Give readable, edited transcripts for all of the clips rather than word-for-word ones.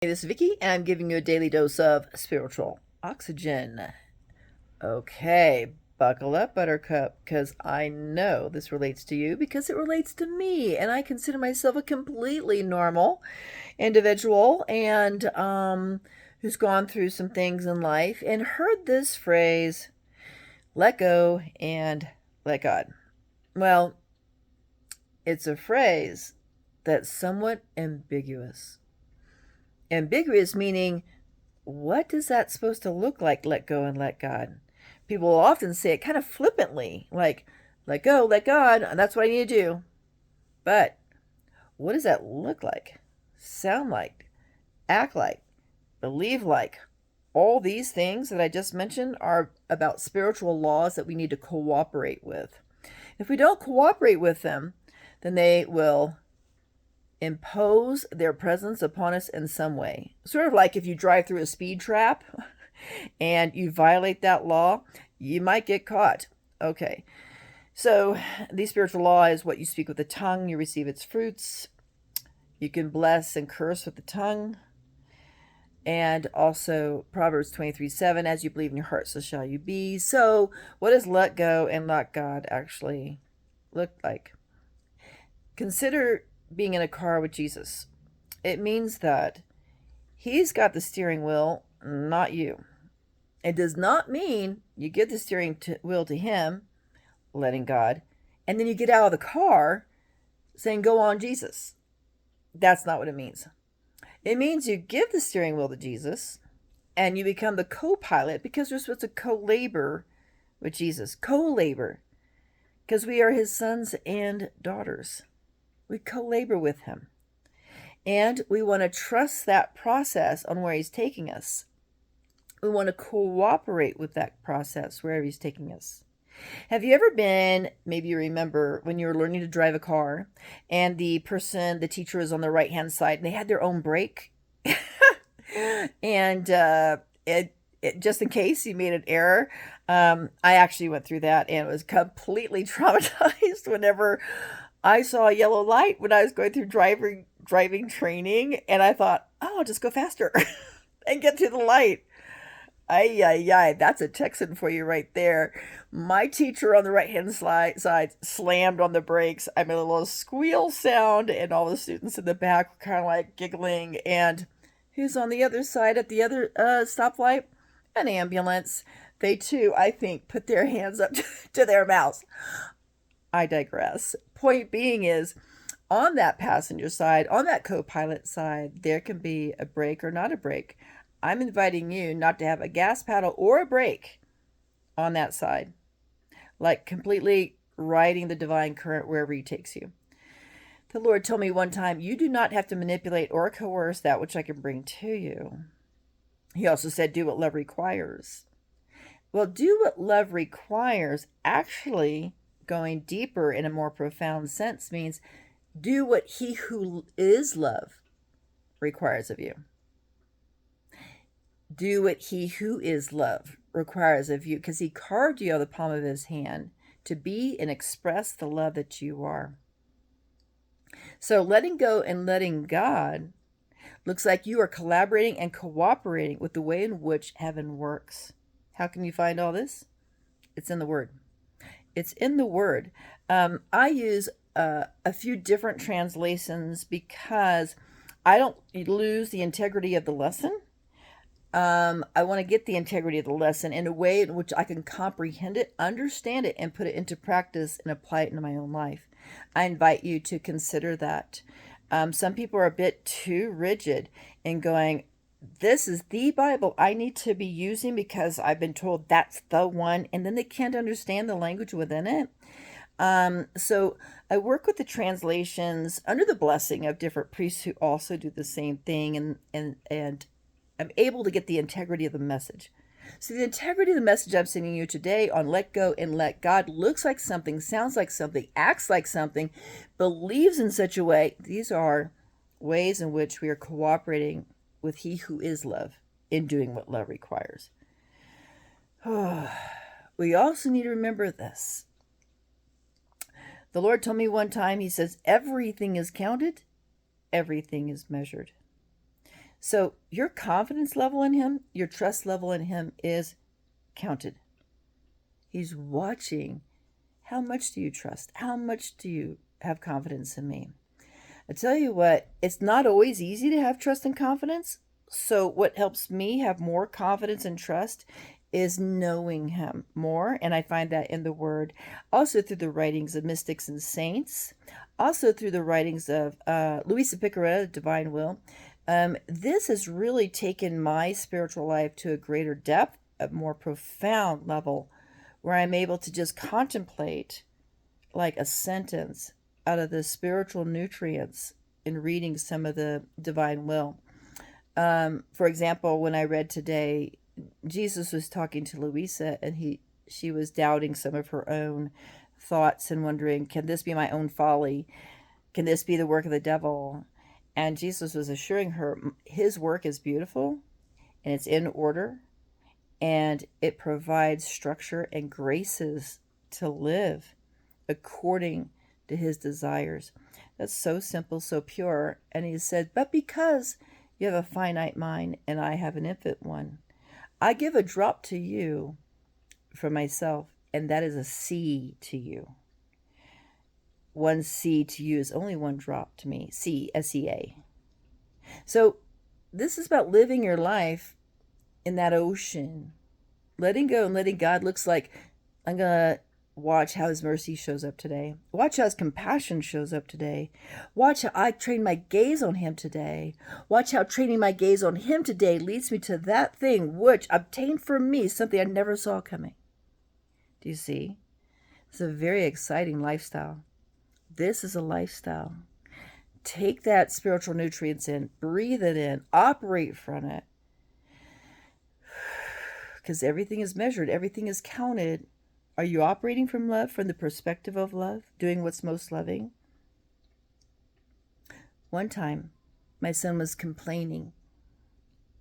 Hey, this is Vickie, and I'm giving you a daily dose of spiritual oxygen. Okay, buckle up, Buttercup, because I know this relates to you because it relates to me, and I consider myself a completely normal individual and who's gone through some things in life and heard this phrase, let go and let God. Well, it's a phrase that's somewhat ambiguous. Ambiguous meaning, what is that supposed to look like, let go and let God? People will often say it kind of flippantly, like, let go, let God, and that's what I need to do. But what does that look like, sound like, act like, believe like? All these things that I just mentioned are about spiritual laws that we need to cooperate with. If we don't cooperate with them, then they will impose their presence upon us in some way. Sort of like if you drive through a speed trap and you violate that law, you might get caught. Okay. So, the spiritual law is what you speak with the tongue, you receive its fruits. You can bless and curse with the tongue. And also Proverbs 23:7, as you believe in your heart, so shall you be. So, what does let go and let God actually look like? Consider being in a car with Jesus. It means that He's got the steering wheel, not you. It does not mean you give the steering wheel to Him, letting God, and then you get out of the car saying, go on, Jesus. That's not what it means. It means you give the steering wheel to Jesus and you become the co-pilot because we're supposed to co-labor with Jesus. Co-labor. Because we are His sons and daughters. We co-labor with Him. And we want to trust that process on where He's taking us. We want to cooperate with that process wherever He's taking us. Have you ever been, maybe you remember, when you were learning to drive a car and the teacher was on the right-hand side and they had their own brake? And it just in case you made an error. I actually went through that and was completely traumatized whenever I saw a yellow light when I was going through driving training, and I thought, oh, I'll just go faster and get to the light. Ay, ay, ay, that's a Texan for you right there. My teacher on the right-hand side slammed on the brakes. I made a little squeal sound, and all the students in the back were kind of like giggling. And who's on the other side at the other stoplight? An ambulance. They too, I think, put their hands up to their mouths. I digress. Point being is, on that passenger side, on that co-pilot side, there can be a brake or not a brake. I'm inviting you not to have a gas pedal or a brake on that side, like completely riding the divine current wherever He takes you. The Lord told me one time, you do not have to manipulate or coerce that which I can bring to you. He also said, do what love requires. Well, do what love requires, actually going deeper in a more profound sense, means do what He who is love requires of you. Do what He who is love requires of you, because He carved you out of the palm of His hand to be and express the love that you are. So letting go and letting God looks like you are collaborating and cooperating with the way in which heaven works. How can you find all this? It's in the Word. It's in the Word. I use a few different translations because I don't lose the integrity of the lesson. I want to get the integrity of the lesson in a way in which I can comprehend it, understand it, and put it into practice and apply it into my own life. I invite you to consider that. Some people are a bit too rigid in going, this is the Bible I need to be using because I've been told that's the one, and then they can't understand the language within it. So I work with the translations under the blessing of different priests who also do the same thing, and I'm able to get the integrity of the message. So the integrity of the message I'm sending you today on let go and let God looks like something, sounds like something, acts like something, believes in such a way. These are ways in which we are cooperating with He who is love in doing what love requires. We also need to remember this. The Lord told me one time, He says, everything is counted, everything is measured. So your confidence level in him, your trust level in him is counted. He's watching. How much do you trust? How much do you have confidence in me? I tell you what, it's not always easy to have trust and confidence. So, what helps me have more confidence and trust is knowing him more. And I find that in the Word, also through the writings of mystics and saints, also through the writings of Luisa Picaretta, Divine Will. This has really taken my spiritual life to a greater depth, a more profound level, where I'm able to just contemplate like a sentence out of the spiritual nutrients in reading some of the Divine Will. For example, when I read today, Jesus was talking to Louisa, and she was doubting some of her own thoughts and wondering, can this be my own folly? Can this be the work of the devil? And Jesus was assuring her his work is beautiful and it's in order and it provides structure and graces to live according to his desires. That's so simple, so pure. And he said, but because you have a finite mind and I have an infinite one, I give a drop to you from myself, and that is a sea to you. One sea to you is only one drop to me. Sea, S-E-A. So this is about living your life in that ocean. Letting go and letting God looks like, I'm going to watch how his mercy shows up today. Watch how his compassion shows up today. Watch how I train my gaze on him today. Watch how training my gaze on him today leads me to that thing which obtained for me something I never saw coming. Do you see? It's a very exciting lifestyle. This is a lifestyle. Take that spiritual nutrients in, breathe it in, operate from it. Because everything is measured, everything is counted. Are you operating from love, from the perspective of love, doing what's most loving? One time, my son was complaining.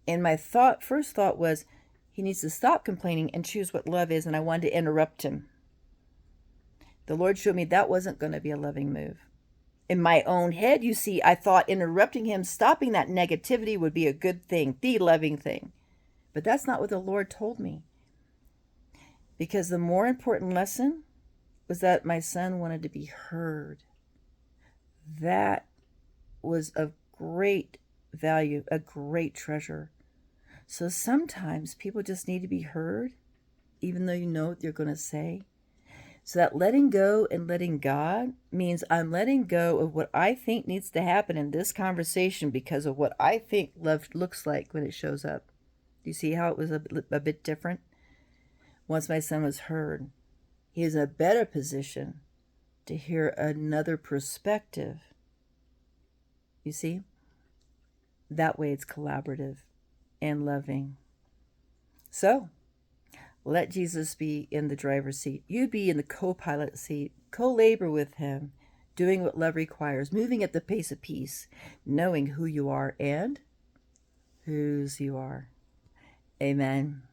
And my first thought was, he needs to stop complaining and choose what love is, and I wanted to interrupt him. The Lord showed me that wasn't going to be a loving move. In my own head, you see, I thought interrupting him, stopping that negativity would be a good thing, the loving thing. But that's not what the Lord told me. Because the more important lesson was that my son wanted to be heard. That was of great value, a great treasure. So sometimes people just need to be heard, even though you know what they're going to say. So that letting go and letting God means I'm letting go of what I think needs to happen in this conversation because of what I think love looks like when it shows up. Do you see how it was a bit different? Once my son was heard, he is in a better position to hear another perspective. You see? That way it's collaborative and loving. So, let Jesus be in the driver's seat. You be in the co-pilot seat. Co-labor with him, doing what love requires, moving at the pace of peace, knowing who you are and whose you are. Amen.